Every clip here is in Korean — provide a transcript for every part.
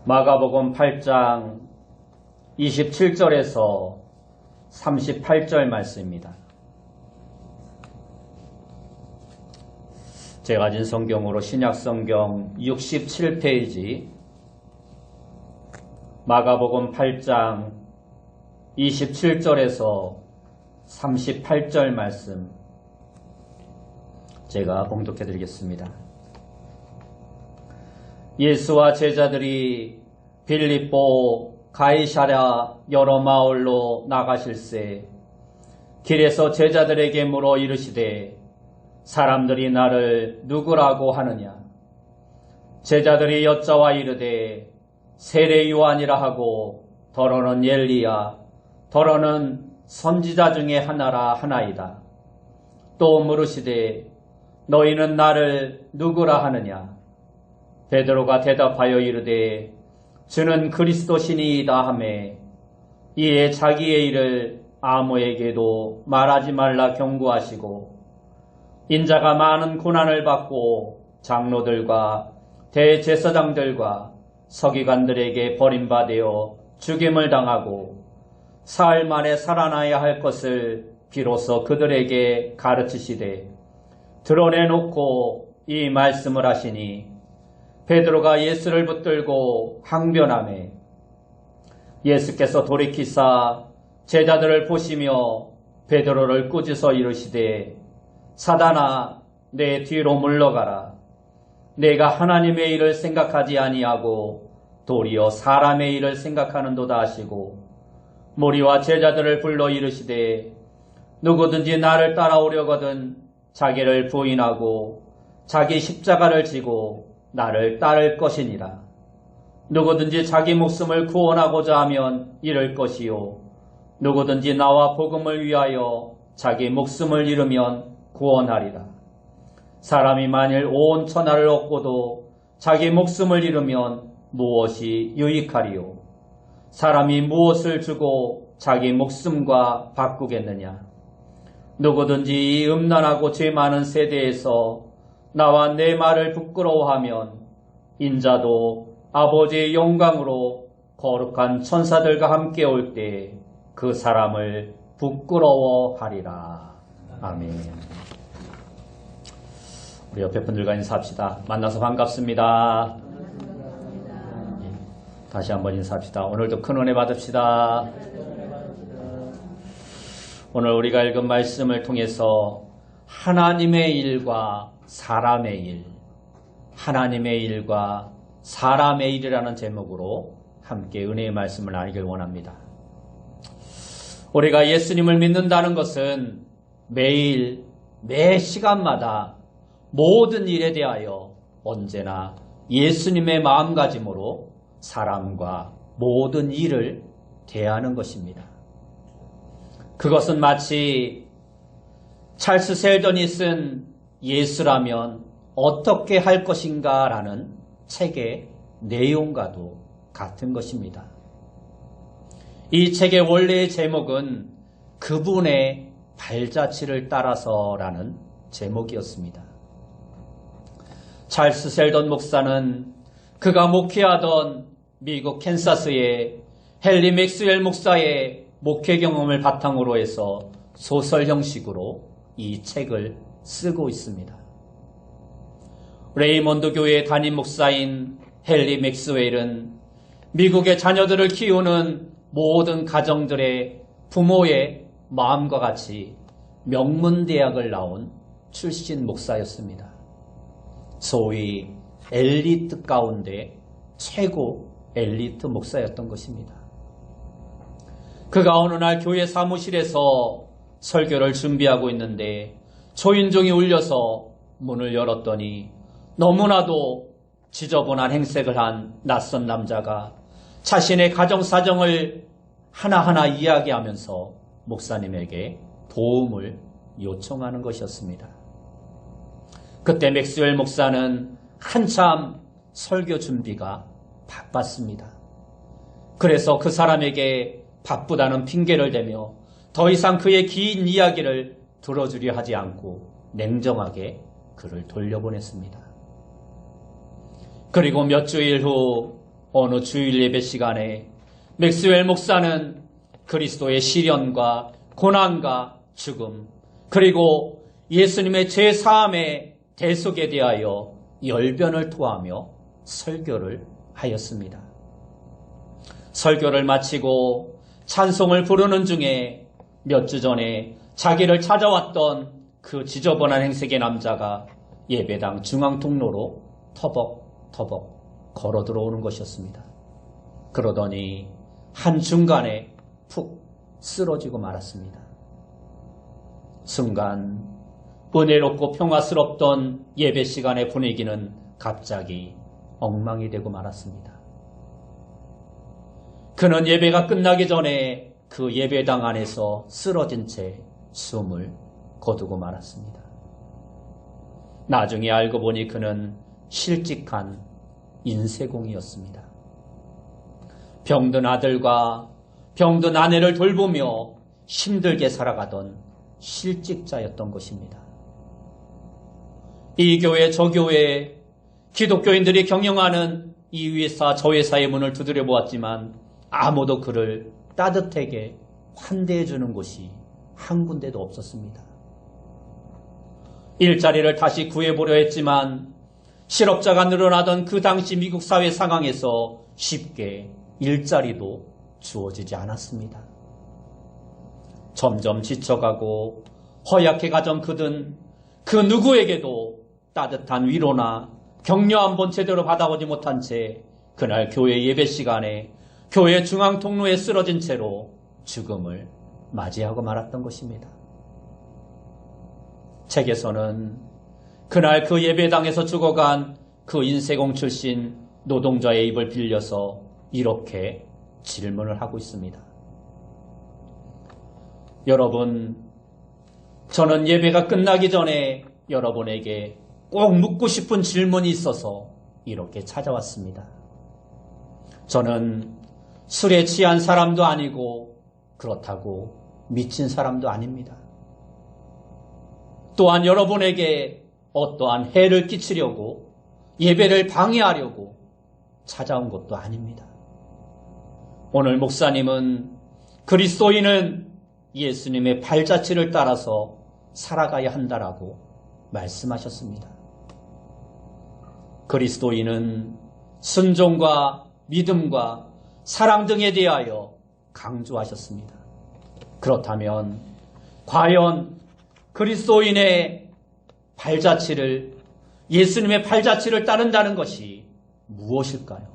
마가복음 8장 27절에서 38절 말씀입니다. 제가 가진 성경으로 신약성경 67페이지 마가복음 8장 27절에서 38절 말씀 제가 봉독해 드리겠습니다. 예수와 제자들이 빌립보 가이사랴 여러 마을로 나가실새 길에서 제자들에게 물어 이르시되 사람들이 나를 누구라고 하느냐? 제자들이 여짜와 이르되 세례 요한이라 하고 더러는 엘리야 더러는 선지자 중에 하나라 하나이다. 또 물으시되 너희는 나를 누구라 하느냐? 베드로가 대답하여 이르되 주는 그리스도시니이다 하매 이에 자기의 일을 아무에게도 말하지 말라 경고하시고 인자가 많은 고난을 받고 장로들과 대제사장들과 서기관들에게 버림받아 죽임을 당하고 사흘 만에 살아나야 할 것을 비로소 그들에게 가르치시되 드러내놓고 이 말씀을 하시니 베드로가 예수를 붙들고 항변하매 예수께서 돌이키사 제자들을 보시며 베드로를 꾸짖어 이르시되 사단아 내 뒤로 물러가라. 내가 하나님의 일을 생각하지 아니하고 도리어 사람의 일을 생각하는도다 하시고 무리와 제자들을 불러 이르시되 누구든지 나를 따라오려거든 자기를 부인하고 자기 십자가를 지고 나를 따를 것이니라. 누구든지 자기 목숨을 구원하고자 하면 잃을 것이요 누구든지 나와 복음을 위하여 자기 목숨을 잃으면 구원하리라. 사람이 만일 온 천하를 얻고도 자기 목숨을 잃으면 무엇이 유익하리요? 사람이 무엇을 주고 자기 목숨과 바꾸겠느냐? 누구든지 이 음란하고 죄 많은 세대에서 나와 내 말을 부끄러워하면 인자도 아버지의 영광으로 거룩한 천사들과 함께 올 때 그 사람을 부끄러워하리라. 아멘. 우리 옆에 분들과 인사합시다. 만나서 반갑습니다. 다시 한번 인사합시다. 오늘도 큰 은혜 받읍시다. 오늘 우리가 읽은 말씀을 통해서 하나님의 일과 사람의 일, 하나님의 일과 사람의 일이라는 제목으로 함께 은혜의 말씀을 나누길 원합니다. 우리가 예수님을 믿는다는 것은 매일, 매 시간마다 모든 일에 대하여 언제나 예수님의 마음가짐으로 사람과 모든 일을 대하는 것입니다. 그것은 마치 찰스 셀던이 쓴 예수라면 어떻게 할 것인가 라는 책의 내용과도 같은 것입니다. 이 책의 원래의 제목은 그분의 발자취를 따라서라는 제목이었습니다. 찰스 셀던 목사는 그가 목회하던 미국 캔사스의 헨리 맥스웰 목사의 목회 경험을 바탕으로 해서 소설 형식으로 이 책을 쓰고 있습니다. 레이몬드 교회의 담임 목사인 헨리 맥스웰은 미국의 자녀들을 키우는 모든 가정들의 부모의 마음과 같이 명문대학을 나온 출신 목사였습니다. 소위 엘리트 가운데 최고 엘리트 목사였던 것입니다. 그가 어느 날 교회 사무실에서 설교를 준비하고 있는데 초인종이 울려서 문을 열었더니 너무나도 지저분한 행색을 한 낯선 남자가 자신의 가정사정을 하나하나 이야기하면서 목사님에게 도움을 요청하는 것이었습니다. 그때 맥스웰 목사는 한참 설교 준비가 바빴습니다. 그래서 그 사람에게 바쁘다는 핑계를 대며 더 이상 그의 긴 이야기를 들어주려 하지 않고 냉정하게 그를 돌려보냈습니다. 그리고 몇 주일 후 어느 주일 예배 시간에 맥스웰 목사는 그리스도의 시련과 고난과 죽음, 그리고 예수님의 죄사함의 대속에 대하여 열변을 토하며 설교를 하였습니다. 설교를 마치고 찬송을 부르는 중에 몇 주 전에 자기를 찾아왔던 그 지저분한 행색의 남자가 예배당 중앙 통로로 터벅터벅 걸어 들어오는 것이었습니다. 그러더니 한중간에 푹 쓰러지고 말았습니다. 순간 은혜롭고 평화스럽던 예배 시간의 분위기는 갑자기 엉망이 되고 말았습니다. 그는 예배가 끝나기 전에 그 예배당 안에서 쓰러진 채 숨을 거두고 말았습니다. 나중에 알고 보니 그는 실직한 인쇄공이었습니다. 병든 아들과 병든 아내를 돌보며 힘들게 살아가던 실직자였던 것입니다. 이 교회 저 교회 기독교인들이 경영하는 이 회사 저 회사의 문을 두드려 보았지만 아무도 그를 따뜻하게 환대해 주는 곳이 한 군데도 없었습니다. 일자리를 다시 구해보려 했지만 실업자가 늘어나던 그 당시 미국 사회 상황에서 쉽게 일자리도 주어지지 않았습니다. 점점 지쳐가고 허약해 가던 그는 그 누구에게도 따뜻한 위로나 격려 한 번 제대로 받아보지 못한 채 그날 교회 예배 시간에 교회 중앙 통로에 쓰러진 채로 죽음을 맞이하고 말았던 것입니다. 책에서는 그날 그 예배당에서 죽어간 그 인쇄공 출신 노동자의 입을 빌려서 이렇게 질문을 하고 있습니다. 여러분, 저는 예배가 끝나기 전에 여러분에게 꼭 묻고 싶은 질문이 있어서 이렇게 찾아왔습니다. 저는 술에 취한 사람도 아니고 그렇다고 미친 사람도 아닙니다. 또한 여러분에게 어떠한 해를 끼치려고 예배를 방해하려고 찾아온 것도 아닙니다. 오늘 목사님은 그리스도인은 예수님의 발자취를 따라서 살아가야 한다라고 말씀하셨습니다. 그리스도인은 순종과 믿음과 사랑 등에 대하여 강조하셨습니다. 그렇다면 과연 그리스도인의 발자취를, 예수님의 발자취를 따른다는 것이 무엇일까요?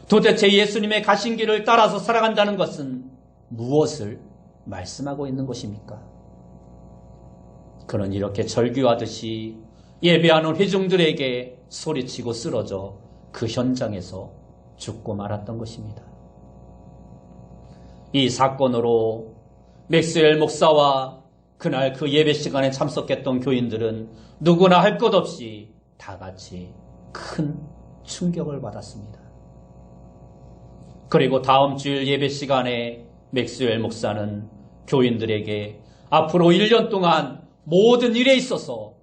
도대체 예수님의 가신 길을 따라서 살아간다는 것은 무엇을 말씀하고 있는 것입니까? 그는 이렇게 절규하듯이 예배하는 회중들에게 소리치고 쓰러져 그 현장에서 죽고 말았던 것입니다. 이 사건으로 맥스웰 목사와 그날 그 예배 시간에 참석했던 교인들은 누구나 할 것 없이 다 같이 큰 충격을 받았습니다. 그리고 다음 주일 예배 시간에 맥스웰 목사는 교인들에게 앞으로 1년 동안 모든 일에 있어서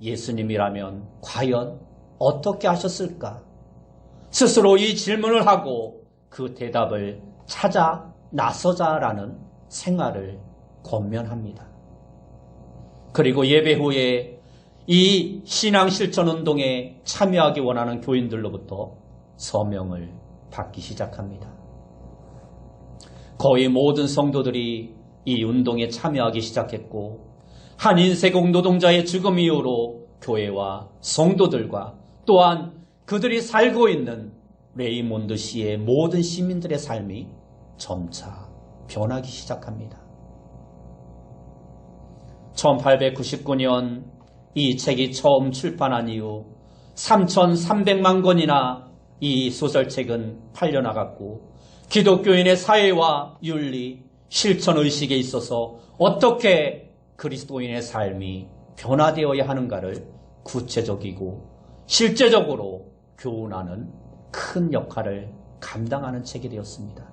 예수님이라면 과연 어떻게 하셨을까? 스스로 이 질문을 하고 그 대답을 찾아 나서자라는 생활을 권면합니다. 그리고 예배 후에 이 신앙실천운동에 참여하기 원하는 교인들로부터 서명을 받기 시작합니다. 거의 모든 성도들이 이 운동에 참여하기 시작했고 한 인쇄공 노동자의 죽음 이후로 교회와 성도들과 또한 그들이 살고 있는 레이몬드 시의 모든 시민들의 삶이 점차 변하기 시작합니다. 1899년 이 책이 처음 출판한 이후 3,300만 권이나 이 소설책은 팔려나갔고 기독교인의 사회와 윤리, 실천의식에 있어서 어떻게 그리스도인의 삶이 변화되어야 하는가를 구체적이고 실제적으로 교훈하는 큰 역할을 감당하는 책이 되었습니다.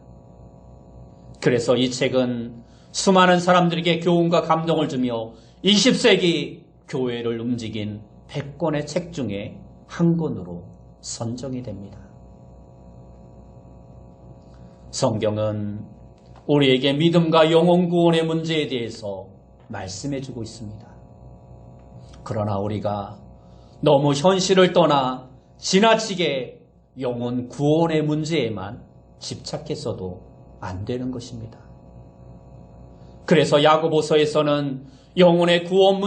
그래서 이 책은 수많은 사람들에게 교훈과 감동을 주며 20세기 교회를 움직인 100권의 책 중에 한 권으로 선정이 됩니다. 성경은 우리에게 믿음과 영혼 구원의 문제에 대해서 말씀해주고 있습니다. 그러나 우리가 너무 현실을 떠나 지나치게 영혼 구원의 문제에만 집착해서도 안 되는 것입니다. 그래서 야고보서에서는 영혼의 구원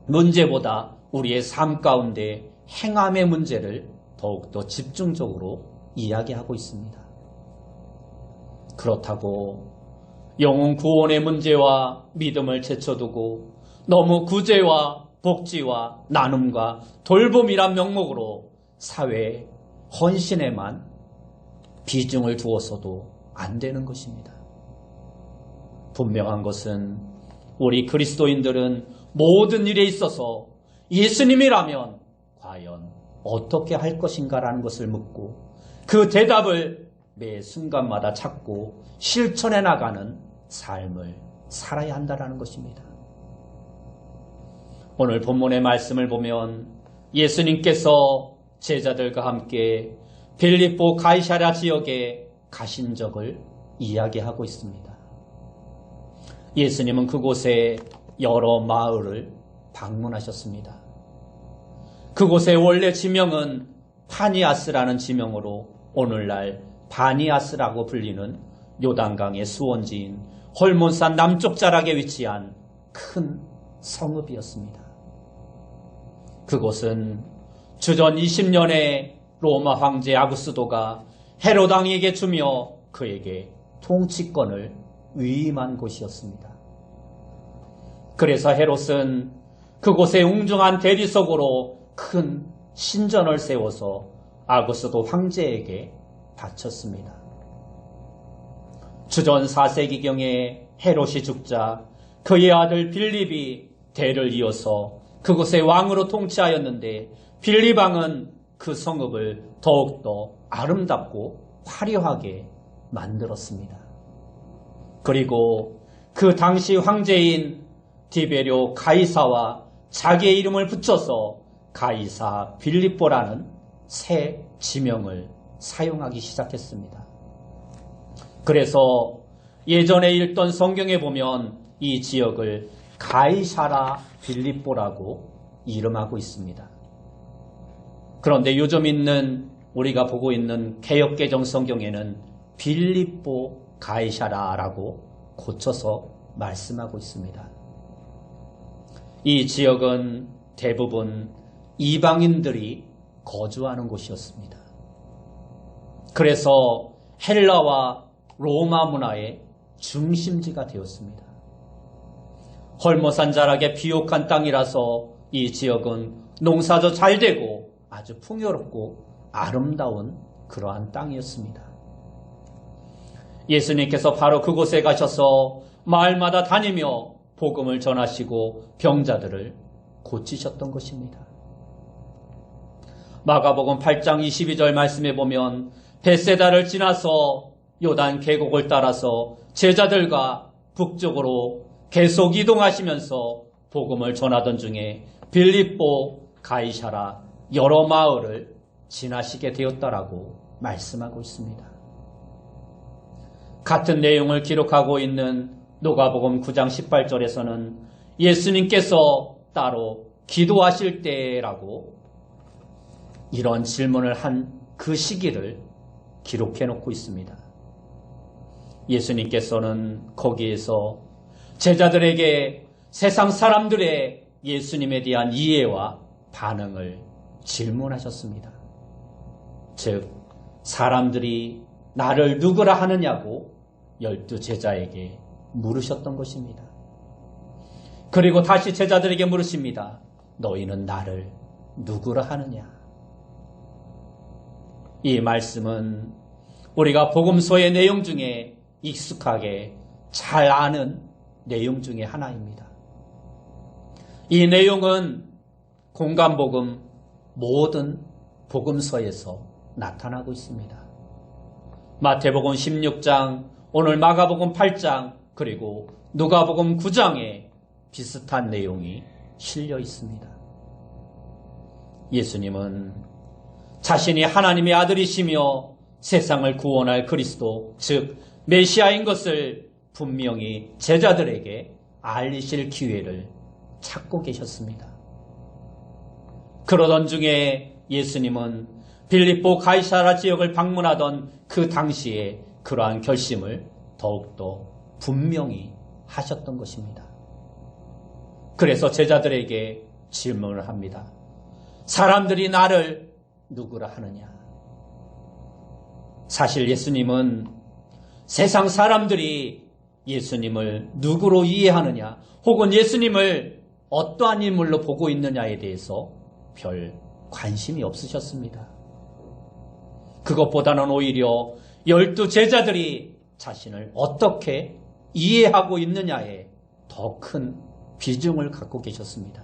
문제보다 우리의 삶 가운데 행함의 문제를 더욱더 집중적으로 이야기하고 있습니다. 그렇다고 영혼 구원의 문제와 믿음을 제쳐두고 너무 구제와 복지와 나눔과 돌봄이란 명목으로 사회 헌신에만 비중을 두어서도 안 되는 것입니다. 분명한 것은 우리 그리스도인들은 모든 일에 있어서 예수님이라면 과연 어떻게 할 것인가라는 것을 묻고 그 대답을 매 순간마다 찾고 실천해 나가는 삶을 살아야 한다는 것입니다. 오늘 본문의 말씀을 보면 예수님께서 제자들과 함께 빌립보 가이사랴 지역에 가신 적을 이야기하고 있습니다. 예수님은 그곳에 여러 마을을 방문하셨습니다. 그곳의 원래 지명은 파니아스라는 지명으로 오늘날 바니아스라고 불리는 요단강의 수원지인 홀몬산 남쪽 자락에 위치한 큰 성읍이었습니다. 그곳은 주전 20년에 로마 황제 아구스도가 헤롯 왕에게 주며 그에게 통치권을 위임한 곳이었습니다. 그래서 헤롯은 그곳에 웅중한 대리석으로 큰 신전을 세워서 아구스도 황제에게 바쳤습니다. 주전 4세기경에 헤롯이 죽자 그의 아들 빌립이 대를 이어서 그곳의 왕으로 통치하였는데 빌립 왕은 그 성읍을 더욱더 아름답고 화려하게 만들었습니다. 그리고 그 당시 황제인 디베료 가이사와 자기의 이름을 붙여서 가이사 빌립보라는 새 지명을 사용하기 시작했습니다. 그래서 예전에 읽던 성경에 보면 이 지역을 가이사라 빌립보라고 이름하고 있습니다. 그런데 요즘 우리가 보고 있는 개역개정 성경에는 빌립보 가이사라라고 고쳐서 말씀하고 있습니다. 이 지역은 대부분 이방인들이 거주하는 곳이었습니다. 그래서 헬라와 로마 문화의 중심지가 되었습니다. 헐모산 자락의 비옥한 땅이라서 이 지역은 농사도 잘 되고 아주 풍요롭고 아름다운 그러한 땅이었습니다. 예수님께서 바로 그곳에 가셔서 마을마다 다니며 복음을 전하시고 병자들을 고치셨던 것입니다. 마가복음 8장 22절 말씀에 보면 벳세다를 지나서 요단 계곡을 따라서 제자들과 북쪽으로 계속 이동하시면서 복음을 전하던 중에 빌립보, 가이사라 여러 마을을 지나시게 되었다라고 말씀하고 있습니다. 같은 내용을 기록하고 있는 누가복음 9장 18절에서는 예수님께서 따로 기도하실 때라고 이런 질문을 한 그 시기를 기록해 놓고 있습니다. 예수님께서는 거기에서 제자들에게 세상 사람들의 예수님에 대한 이해와 반응을 질문하셨습니다. 즉, 사람들이 나를 누구라 하느냐고 12 제자에게 물으셨던 것입니다. 그리고 다시 제자들에게 물으십니다. 너희는 나를 누구라 하느냐? 이 말씀은 우리가 복음서의 내용 중에 익숙하게 잘 아는 내용 중에 하나입니다. 이 내용은 공간복음 모든 복음서에서 나타나고 있습니다. 마태복음 16장, 오늘 마가복음 8장, 그리고 누가복음 9장에 비슷한 내용이 실려 있습니다. 예수님은 자신이 하나님의 아들이시며 세상을 구원할 그리스도, 즉 메시아인 것을 분명히 제자들에게 알리실 기회를 찾고 계셨습니다. 그러던 중에 예수님은 빌립보 가이사라 지역을 방문하던 그 당시에 그러한 결심을 더욱더 분명히 하셨던 것입니다. 그래서 제자들에게 질문을 합니다. 사람들이 나를 누구라 하느냐? 사실 예수님은 세상 사람들이 예수님을 누구로 이해하느냐, 혹은 예수님을 어떠한 인물로 보고 있느냐에 대해서 별 관심이 없으셨습니다. 그것보다는 오히려 12 제자들이 자신을 어떻게 이해하고 있느냐에 더 큰 비중을 갖고 계셨습니다.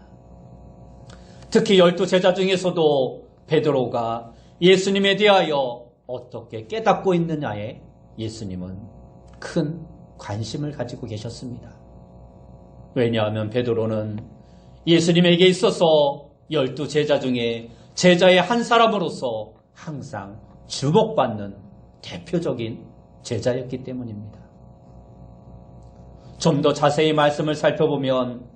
특히 12 제자 중에서도 베드로가 예수님에 대하여 어떻게 깨닫고 있느냐에 예수님은 큰 관심을 가지고 계셨습니다. 왜냐하면 베드로는 예수님에게 있어서 12 제자 중에 제자의 한 사람으로서 항상 주목받는 대표적인 제자였기 때문입니다. 좀 더 자세히 말씀을 살펴보면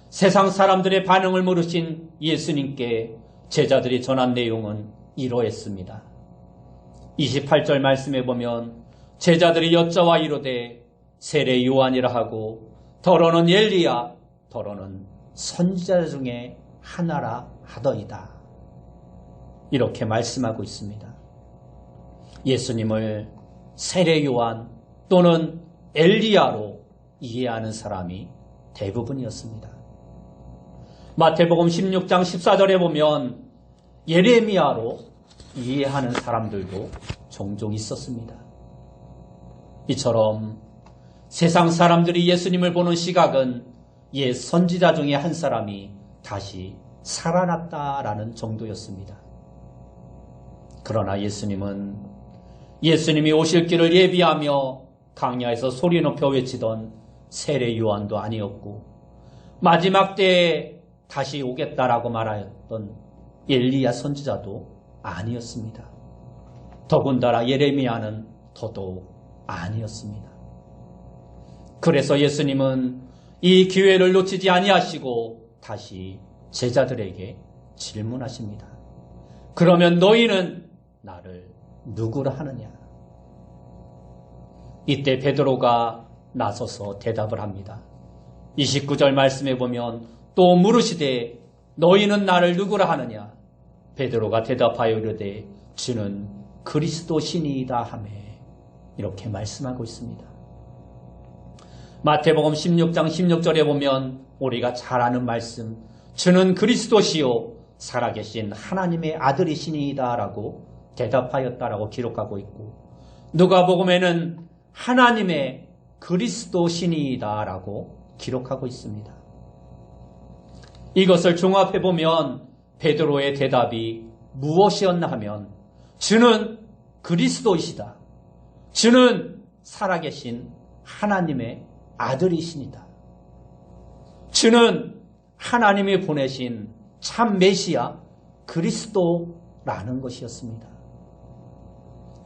세상 사람들의 반응을 모르신 예수님께 제자들이 전한 내용은 이러했습니다. 28절 말씀에 보면 제자들이 여짜와 이르되 세례 요한이라 하고 더러는 엘리야 더러는 선지자 중에 하나라 하더이다. 이렇게 말씀하고 있습니다. 예수님을 세례 요한 또는 엘리야로 이해하는 사람이 대부분이었습니다. 마태복음 16장 14절에 보면 예레미야로 이해하는 사람들도 종종 있었습니다. 이처럼 세상 사람들이 예수님을 보는 시각은 옛 선지자 중에 한 사람이 다시 살아났다라는 정도였습니다. 그러나 예수님이 오실 길을 예비하며 강야에서 소리 높여 외치던 세례 요한도 아니었고 마지막 때에 다시 오겠다라고 말하였던 엘리야 선지자도 아니었습니다. 더군다나 예레미야는 더더욱 아니었습니다. 그래서 예수님은 이 기회를 놓치지 아니하시고 다시 제자들에게 질문하십니다. 그러면 너희는 나를 누구라 하느냐? 이때 베드로가 나서서 대답을 합니다. 29절 말씀에 보면 또 물으시되 너희는 나를 누구라 하느냐? 베드로가 대답하여 이르되 주는 그리스도시니이다 하매 이렇게 말씀하고 있습니다. 마태복음 16장 16절에 보면 우리가 잘 아는 말씀 주는 그리스도시요 살아계신 하나님의 아들이시니이다 라고 대답하였다라고 기록하고 있고 누가복음에는 하나님의 그리스도시니이다 라고 기록하고 있습니다. 이것을 종합해보면 베드로의 대답이 무엇이었나 하면 주는 그리스도이시다. 주는 살아계신 하나님의 아들이시니다. 주는 하나님이 보내신 참 메시아 그리스도라는 것이었습니다.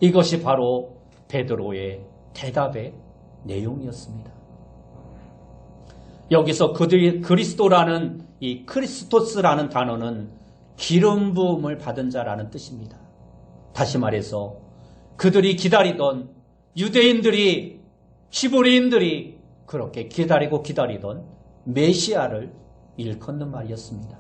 이것이 바로 베드로의 대답의 내용이었습니다. 여기서 그들이 그리스도라는 이 크리스토스라는 단어는 기름 부음을 받은 자라는 뜻입니다. 다시 말해서 그들이 기다리던 유대인들이 히브리인들이 그렇게 기다리던 메시아를 일컫는 말이었습니다.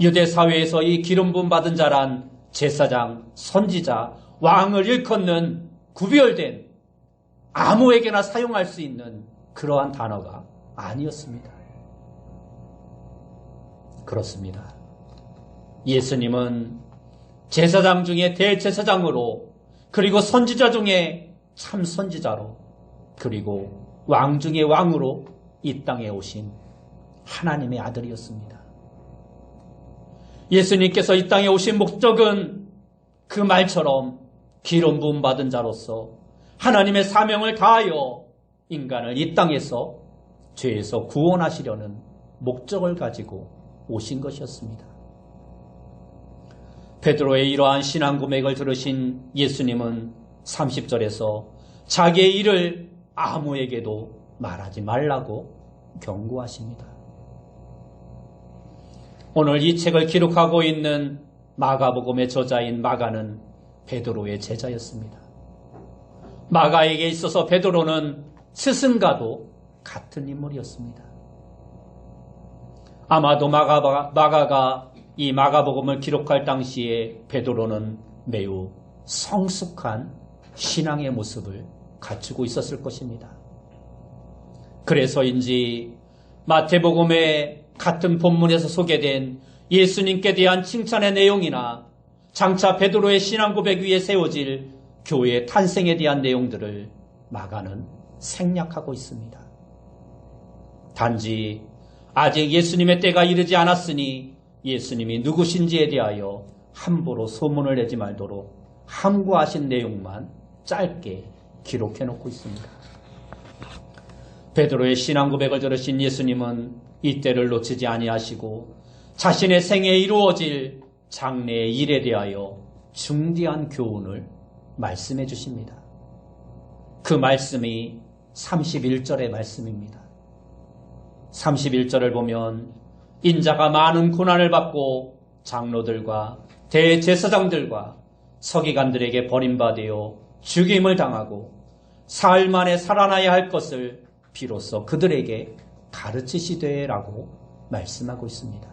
유대 사회에서 이 기름 부음 받은 자란 제사장, 선지자, 왕을 일컫는 구별된 아무에게나 사용할 수 있는 그러한 단어가 아니었습니다. 그렇습니다. 예수님은 제사장 중에 대제사장으로 그리고 선지자 중에 참 선지자로 그리고 왕 중에 왕으로 이 땅에 오신 하나님의 아들이었습니다. 예수님께서 이 땅에 오신 목적은 그 말처럼 기름 부음 받은 자로서 하나님의 사명을 다하여 인간을 이 땅에서 죄에서 구원하시려는 목적을 가지고 오신 것이었습니다. 베드로의 이러한 신앙 고백을 들으신 예수님은 30절에서 자기의 일을 아무에게도 말하지 말라고 경고하십니다. 오늘 이 책을 기록하고 있는 마가복음의 저자인 마가는 베드로의 제자였습니다. 마가에게 있어서 베드로는 스승과도 같은 인물이었습니다. 아마도 마가가 이 마가복음을 기록할 당시에 베드로는 매우 성숙한 신앙의 모습을 갖추고 있었을 것입니다. 그래서인지 마태복음의 같은 본문에서 소개된 예수님께 대한 칭찬의 내용이나 장차 베드로의 신앙 고백 위에 세워질 교회의 탄생에 대한 내용들을 마가는 생략하고 있습니다. 단지 아직 예수님의 때가 이르지 않았으니 예수님이 누구신지에 대하여 함부로 소문을 내지 말도록 함구하신 내용만 짧게 기록해 놓고 있습니다. 베드로의 신앙 고백을 들으신 예수님은 이 때를 놓치지 아니하시고 자신의 생에 이루어질 장래의 일에 대하여 중대한 교훈을 말씀해 주십니다. 그 말씀이 31절의 말씀입니다. 31절을 보면 인자가 많은 고난을 받고 장로들과 대제사장들과 서기관들에게 버림받아 죽임을 당하고 사흘 만에 살아나야 할 것을 비로소 그들에게 가르치시되라고 말씀하고 있습니다.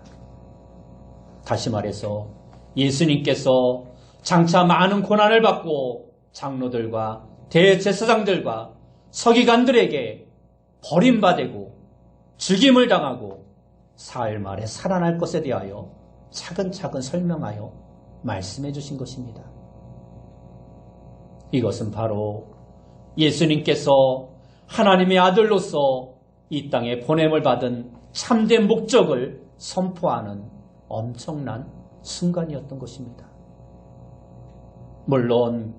다시 말해서 예수님께서 장차 많은 고난을 받고 장로들과 대제사장들과 서기관들에게 버림받고 죽임을 당하고 사흘 만에 살아날 것에 대하여 차근차근 설명하여 말씀해 주신 것입니다. 이것은 바로 예수님께서 하나님의 아들로서 이 땅에 보냄을 받은 참된 목적을 선포하는 엄청난 순간이었던 것입니다. 물론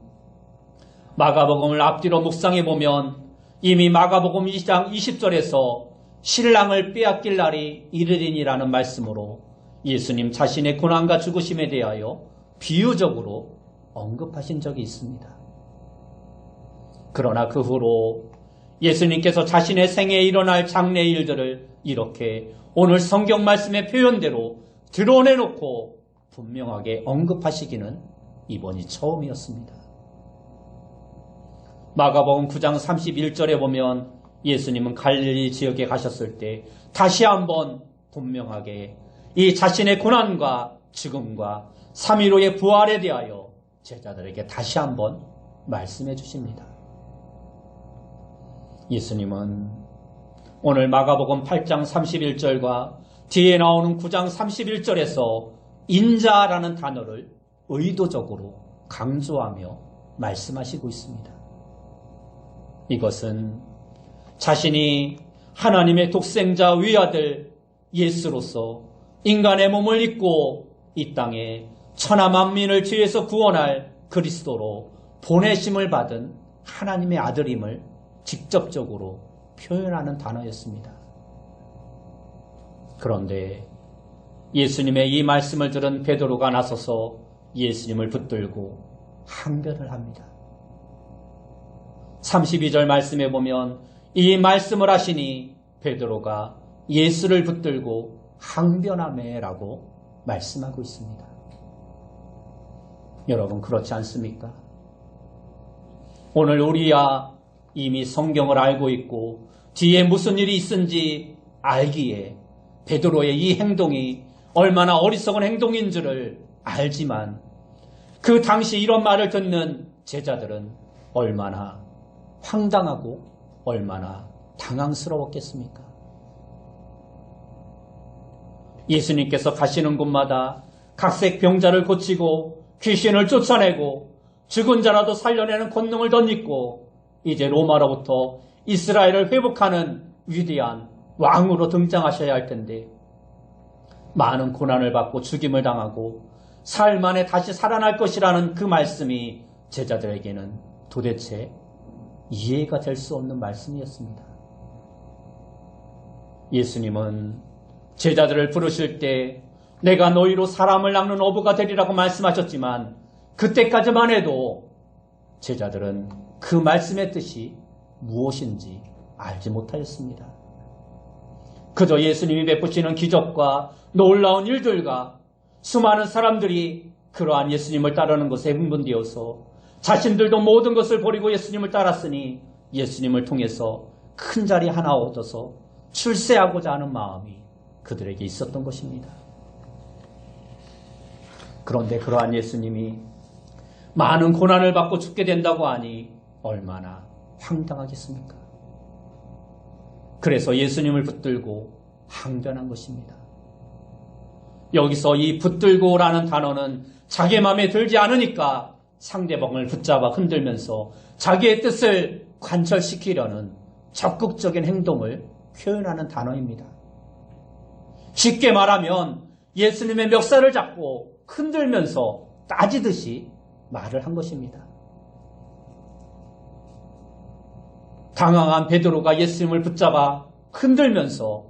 마가복음을 앞뒤로 묵상해 보면 이미 마가복음 2장 20절에서 신랑을 빼앗길 날이 이르리니라는 말씀으로 예수님 자신의 고난과 죽으심에 대하여 비유적으로 언급하신 적이 있습니다. 그러나 그 후로 예수님께서 자신의 생에 일어날 장래 일들을 이렇게 오늘 성경 말씀의 표현대로 드러내놓고 분명하게 언급하시기는 이번이 처음이었습니다. 마가복음 9장 31절에 보면 예수님은 갈릴리 지역에 가셨을 때 다시 한번 분명하게 이 자신의 고난과 죽음과 3일 후의 부활에 대하여 제자들에게 다시 한번 말씀해 주십니다. 예수님은 오늘 마가복음 8장 31절과 뒤에 나오는 9장 31절에서 인자라는 단어를 의도적으로 강조하며 말씀하시고 있습니다. 이것은 자신이 하나님의 독생자 위아들 예수로서 인간의 몸을 입고 이 땅에 천하 만민을 죄에서 구원할 그리스도로 보내심을 받은 하나님의 아들임을 직접적으로 표현하는 단어였습니다. 그런데 예수님의 이 말씀을 들은 베드로가 나서서 예수님을 붙들고 항변을 합니다. 32절 말씀에 보면 이 말씀을 하시니 베드로가 예수를 붙들고 항변하매라고 말씀하고 있습니다. 여러분 그렇지 않습니까? 오늘 우리야 이미 성경을 알고 있고 뒤에 무슨 일이 있은지 알기에 베드로의 이 행동이 얼마나 어리석은 행동인 줄을 알지만 그 당시 이런 말을 듣는 제자들은 얼마나 황당하고 얼마나 당황스러웠겠습니까? 예수님께서 가시는 곳마다 각색 병자를 고치고 귀신을 쫓아내고 죽은 자라도 살려내는 권능을 덧입고 이제 로마로부터 이스라엘을 회복하는 위대한 왕으로 등장하셔야 할 텐데 많은 고난을 받고 죽임을 당하고 사흘 만에 다시 살아날 것이라는 그 말씀이 제자들에게는 도대체 이해가 될 수 없는 말씀이었습니다. 예수님은 제자들을 부르실 때 내가 너희로 사람을 낚는 어부가 되리라고 말씀하셨지만 그때까지만 해도 제자들은 그 말씀의 뜻이 무엇인지 알지 못하였습니다. 그저 예수님이 베푸시는 기적과 놀라운 일들과 수많은 사람들이 그러한 예수님을 따르는 것에 흥분되어서 자신들도 모든 것을 버리고 예수님을 따랐으니 예수님을 통해서 큰 자리 하나 얻어서 출세하고자 하는 마음이 그들에게 있었던 것입니다. 그런데 그러한 예수님이 많은 고난을 받고 죽게 된다고 하니 얼마나 황당하겠습니까? 그래서 예수님을 붙들고 항변한 것입니다. 여기서 이 붙들고라는 단어는 자기 마음에 들지 않으니까 상대방을 붙잡아 흔들면서 자기의 뜻을 관철시키려는 적극적인 행동을 표현하는 단어입니다. 쉽게 말하면 예수님의 멱살을 잡고 흔들면서 따지듯이 말을 한 것입니다. 당황한 베드로가 예수님을 붙잡아 흔들면서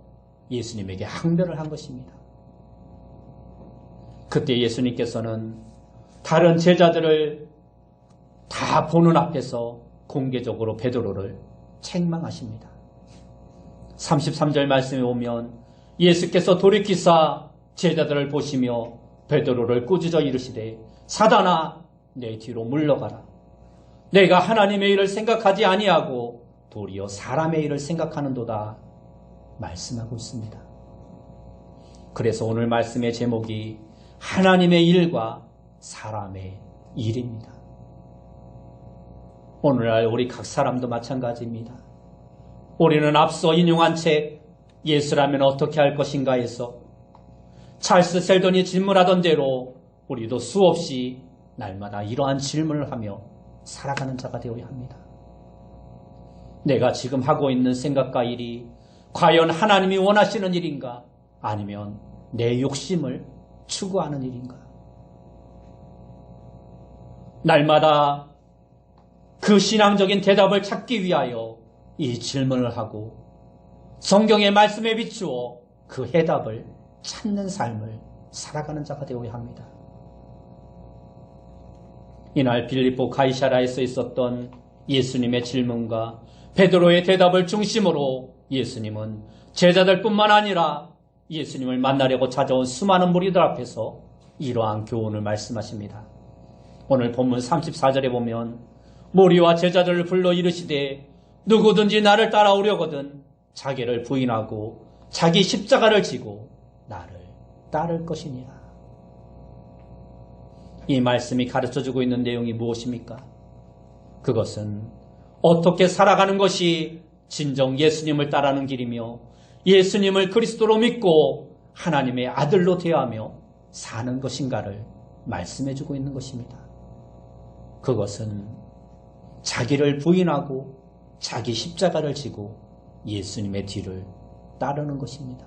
예수님에게 항변을 한 것입니다. 그때 예수님께서는 다른 제자들을 다 보는 앞에서 공개적으로 베드로를 책망하십니다. 33절 말씀에 보면 예수께서 돌이키사 제자들을 보시며 베드로를 꾸짖어 이르시되 사단아 내 뒤로 물러가라. 내가 하나님의 일을 생각하지 아니하고 도리어 사람의 일을 생각하는도다 말씀하고 있습니다. 그래서 오늘 말씀의 제목이 하나님의 일과 사람의 일입니다. 오늘날 우리 각 사람도 마찬가지입니다. 우리는 앞서 인용한 책 예수라면 어떻게 할 것인가에서 찰스 셀던이 질문하던 대로 우리도 수없이 날마다 이러한 질문을 하며 살아가는 자가 되어야 합니다. 내가 지금 하고 있는 생각과 일이 과연 하나님이 원하시는 일인가? 아니면 내 욕심을 추구하는 일인가? 날마다 그 신앙적인 대답을 찾기 위하여 이 질문을 하고 성경의 말씀에 비추어 그 해답을 찾는 삶을 살아가는 자가 되어야 합니다. 이날 빌립보 가이사라에서 있었던 예수님의 질문과 베드로의 대답을 중심으로 예수님은 제자들뿐만 아니라 예수님을 만나려고 찾아온 수많은 무리들 앞에서 이러한 교훈을 말씀하십니다. 오늘 본문 34절에 보면 무리와 제자들을 불러 이르시되 누구든지 나를 따라오려거든 자기를 부인하고 자기 십자가를 지고 나를 따를 것이니라. 이 말씀이 가르쳐주고 있는 내용이 무엇입니까? 그것은 어떻게 살아가는 것이 진정 예수님을 따르는 길이며 예수님을 그리스도로 믿고 하나님의 아들로 대하며 사는 것인가를 말씀해주고 있는 것입니다. 그것은 자기를 부인하고 자기 십자가를 지고 예수님의 뒤를 따르는 것입니다.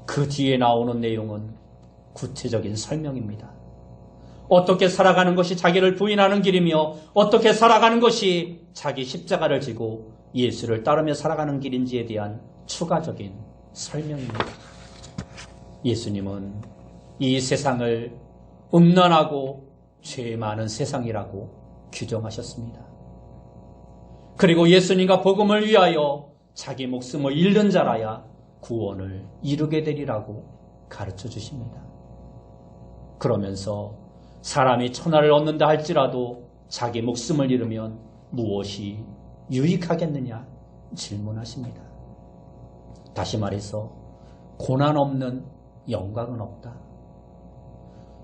그 뒤에 나오는 내용은 구체적인 설명입니다. 어떻게 살아가는 것이 자기를 부인하는 길이며 어떻게 살아가는 것이 자기 십자가를 지고 예수를 따르며 살아가는 길인지에 대한 추가적인 설명입니다. 예수님은 이 세상을 음란하고 죄 많은 세상이라고 규정하셨습니다. 그리고 예수님과 복음을 위하여 자기 목숨을 잃는 자라야 구원을 이루게 되리라고 가르쳐 주십니다. 그러면서 사람이 천하를 얻는다 할지라도 자기 목숨을 잃으면 무엇이 유익하겠느냐 질문하십니다. 다시 말해서 고난 없는 영광은 없다.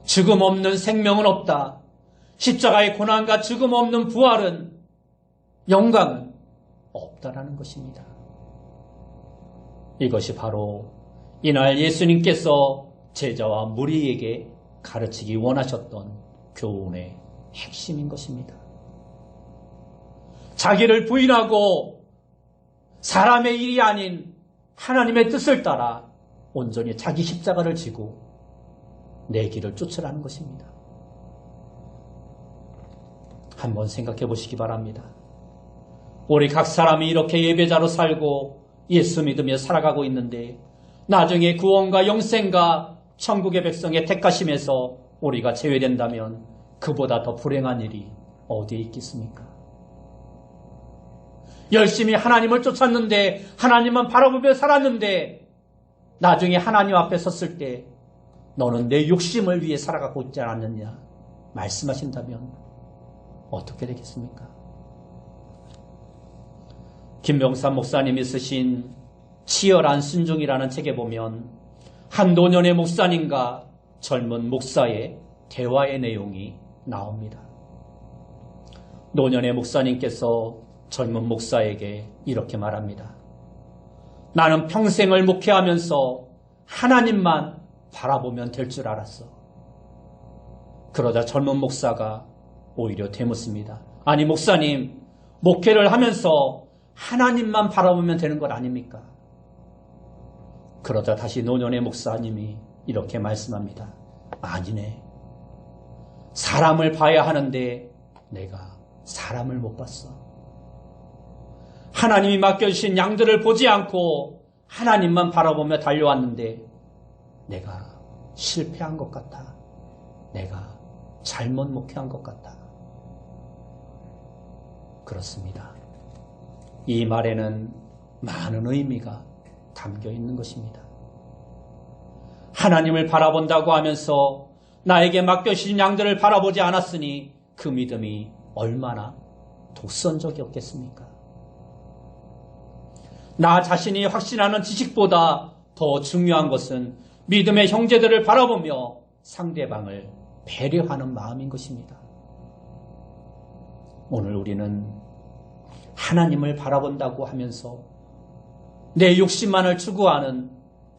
죽음 없는 생명은 없다. 십자가의 고난과 죽음 없는 부활은 영광은 없다라는 것입니다. 이것이 바로 이날 예수님께서 제자와 무리에게 가르치기 원하셨던 교훈의 핵심인 것입니다. 자기를 부인하고 사람의 일이 아닌 하나님의 뜻을 따라 온전히 자기 십자가를 지고 내 길을 쫓으라는 것입니다. 한번 생각해 보시기 바랍니다. 우리 각 사람이 이렇게 예배자로 살고 예수 믿으며 살아가고 있는데 나중에 구원과 영생과 천국의 백성의 택하심에서 우리가 제외된다면 그보다 더 불행한 일이 어디에 있겠습니까? 열심히 하나님을 쫓았는데 하나님만 바라보며 살았는데 나중에 하나님 앞에 섰을 때 너는 내 욕심을 위해 살아가고 있지 않았느냐 말씀하신다면 어떻게 되겠습니까? 김병삼 목사님이 쓰신 치열한 순종이라는 책에 보면 한 노년의 목사님과 젊은 목사의 대화의 내용이 나옵니다. 노년의 목사님께서 젊은 목사에게 이렇게 말합니다. 나는 평생을 목회하면서 하나님만 바라보면 될 줄 알았어. 그러자 젊은 목사가 오히려 되묻습니다. 아니 목사님, 목회를 하면서 하나님만 바라보면 되는 것 아닙니까? 그러자 다시 노년의 목사님이 이렇게 말씀합니다. 아니네. 사람을 봐야 하는데 내가 사람을 못 봤어. 하나님이 맡겨주신 양들을 보지 않고 하나님만 바라보며 달려왔는데 내가 실패한 것 같아. 내가 잘못 목회한 것 같아. 그렇습니다. 이 말에는 많은 의미가 담겨 있는 것입니다. 하나님을 바라본다고 하면서 나에게 맡겨주신 양들을 바라보지 않았으니 그 믿음이 얼마나 독선적이었겠습니까? 나 자신이 확신하는 지식보다 더 중요한 것은 믿음의 형제들을 바라보며 상대방을 배려하는 마음인 것입니다. 오늘 우리는 하나님을 바라본다고 하면서 내 욕심만을 추구하는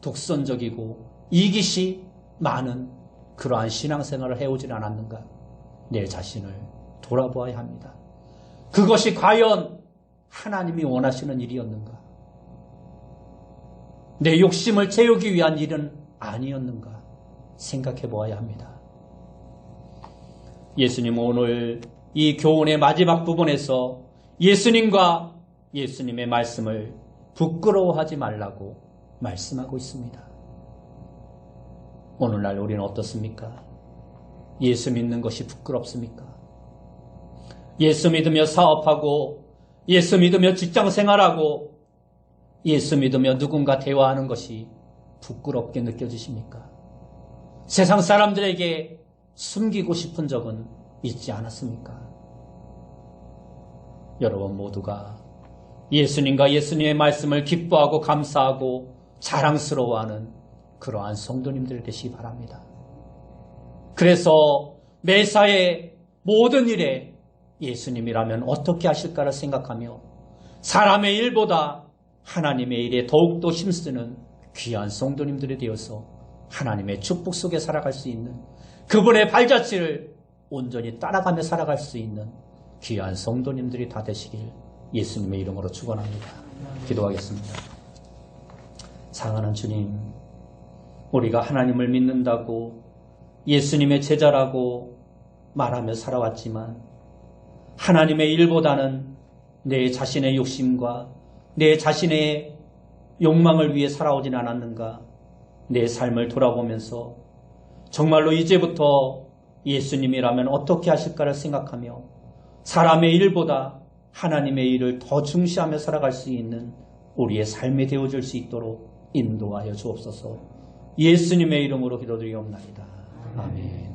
독선적이고 이기시 많은 그러한 신앙생활을 해오질 않았는가? 내 자신을 돌아보아야 합니다. 그것이 과연 하나님이 원하시는 일이었는가? 내 욕심을 채우기 위한 일은 아니었는가? 생각해 보아야 합니다. 예수님은 오늘 이 교훈의 마지막 부분에서 예수님과 예수님의 말씀을 부끄러워하지 말라고 말씀하고 있습니다. 오늘날 우리는 어떻습니까? 예수 믿는 것이 부끄럽습니까? 예수 믿으며 사업하고 예수 믿으며 직장생활하고 예수 믿으며 누군가 대화하는 것이 부끄럽게 느껴지십니까? 세상 사람들에게 숨기고 싶은 적은 있지 않았습니까? 여러분 모두가 예수님과 예수님의 말씀을 기뻐하고 감사하고 자랑스러워하는 그러한 성도님들 되시기 바랍니다. 그래서 매사에 모든 일에 예수님이라면 어떻게 하실까를 생각하며 사람의 일보다 하나님의 일에 더욱더 힘쓰는 귀한 성도님들이 되어서 하나님의 축복 속에 살아갈 수 있는 그분의 발자취를 온전히 따라가며 살아갈 수 있는 귀한 성도님들이 다 되시길 예수님의 이름으로 축원합니다. 기도하겠습니다. 사랑하는 주님, 우리가 하나님을 믿는다고 예수님의 제자라고 말하며 살아왔지만 하나님의 일보다는 내 자신의 욕심과 내 자신의 욕망을 위해 살아오진 않았는가? 내 삶을 돌아보면서 정말로 이제부터 예수님이라면 어떻게 하실까를 생각하며 사람의 일보다 하나님의 일을 더 중시하며 살아갈 수 있는 우리의 삶이 되어줄 수 있도록 인도하여 주옵소서. 예수님의 이름으로 기도드리옵나이다. 아멘.